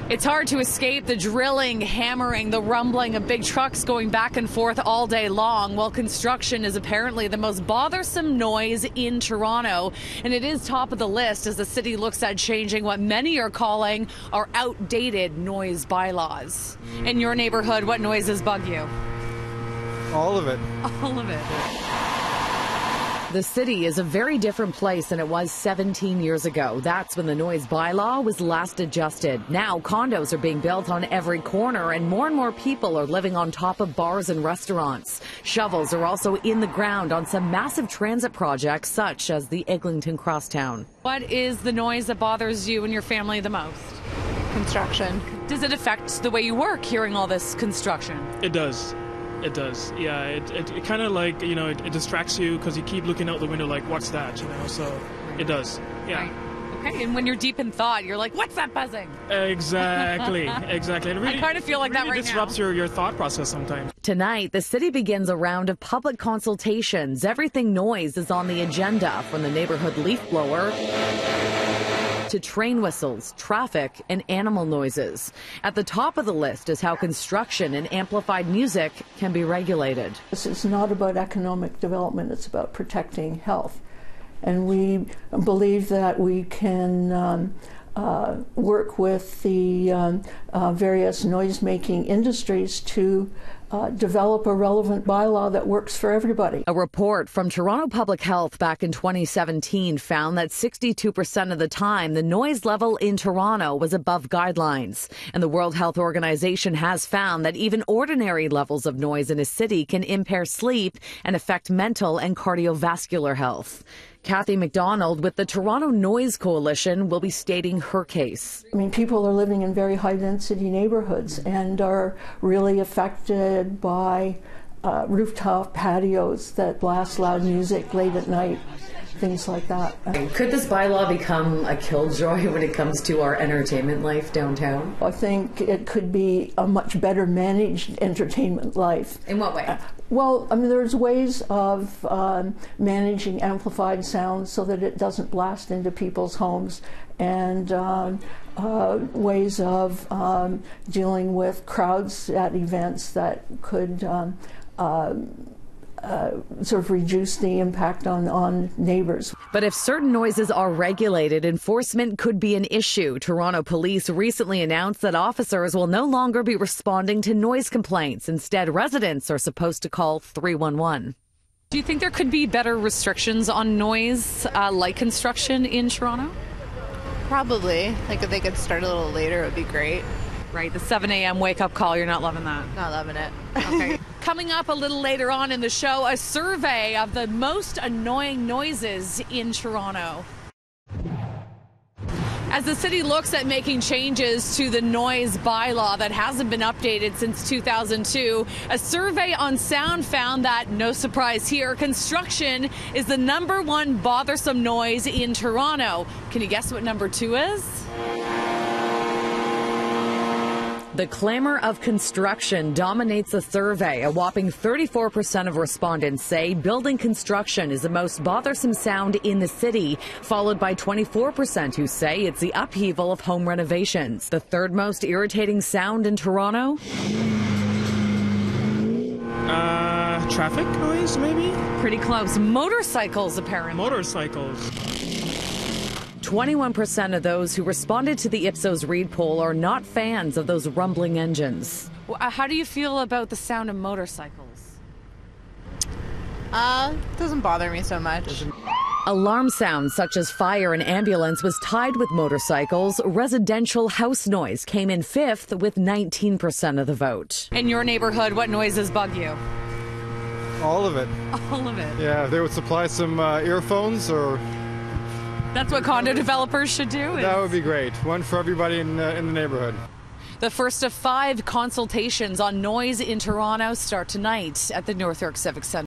It's hard to escape the drilling, hammering, the rumbling of big trucks going back and forth all day long. Well, construction is apparently the most bothersome noise in Toronto, and it is top of the list as the city looks at changing what many are calling our outdated noise bylaws. In your neighborhood, what noises bug you? All of it. All of it. The city is a very different place than it was 17 years ago. That's when the noise bylaw was last adjusted. Now condos are being built on every corner and more people are living on top of bars and restaurants. Shovels are also in the ground on some massive transit projects such as the Eglinton Crosstown. What is the noise that bothers you and your family the most? Construction. Does it affect the way you work, hearing all this construction? It does. It does, yeah. It kind of like, you know, it distracts you because you keep looking out the window like, what's that, you know, so it does, yeah. Right. Okay, and when you're deep in thought, you're like, what's that buzzing? Exactly. It really, I kind of feel like that right now. It disrupts your thought process sometimes. Tonight, the city begins a round of public consultations. Everything noise is on the agenda, from the neighborhood leaf blower to train whistles, traffic, and animal noises. At the top of the list is how construction and amplified music can be regulated. It's not about economic development, it's about protecting health. And we believe that we can work with the various noise-making industries to develop a relevant bylaw that works for everybody. A report from Toronto Public Health back in 2017 found that 62% of the time the noise level in Toronto was above guidelines. And the World Health Organization has found that even ordinary levels of noise in a city can impair sleep and affect mental and cardiovascular health. Kathy McDonald with the Toronto Noise Coalition will be stating her case. I mean, people are living in very high-density neighborhoods and are really affected by rooftop patios that blast loud music late at night, things like that. Could this bylaw become a killjoy when it comes to our entertainment life downtown? I think it could be a much better managed entertainment life. In what way? Well, I mean, there's ways of managing amplified sound so that it doesn't blast into people's homes, and ways of dealing with crowds at events that could sort of reduce the impact on neighbors. But if certain noises are regulated, enforcement could be an issue. Toronto Police recently announced that officers will no longer be responding to noise complaints. Instead, residents are supposed to call 311. Do you think there could be better restrictions on noise, like construction in Toronto? Probably. Like if they could start a little later, it would be great. Right, the 7 a.m. wake-up call, you're not loving that? Not loving it. Okay. Coming up a little later on in the show, a survey of the most annoying noises in Toronto. As the city looks at making changes to the noise bylaw that hasn't been updated since 2002, a survey on sound found that, no surprise here, construction is the #1 bothersome noise in Toronto. Can you guess what number 2 is? The clamor of construction dominates the survey. A whopping 34% of respondents say building construction is the most bothersome sound in the city, followed by 24% who say it's the upheaval of home renovations. The third most irritating sound in Toronto? Traffic noise, maybe? Pretty close. Motorcycles, apparently. Motorcycles. 21% of those who responded to the Ipsos Reid poll are not fans of those rumbling engines. How do you feel about the sound of motorcycles? Doesn't bother me so much. Alarm sounds such as fire and ambulance was tied with motorcycles. Residential house noise came in 5th with 19% of the vote. In your neighborhood, what noises bug you? All of it. All of it. Yeah, if they would supply some earphones or... That's what condo developers should do? That would be great. One for everybody in the neighborhood. The first of 5 consultations on noise in Toronto start tonight at the North York Civic Centre.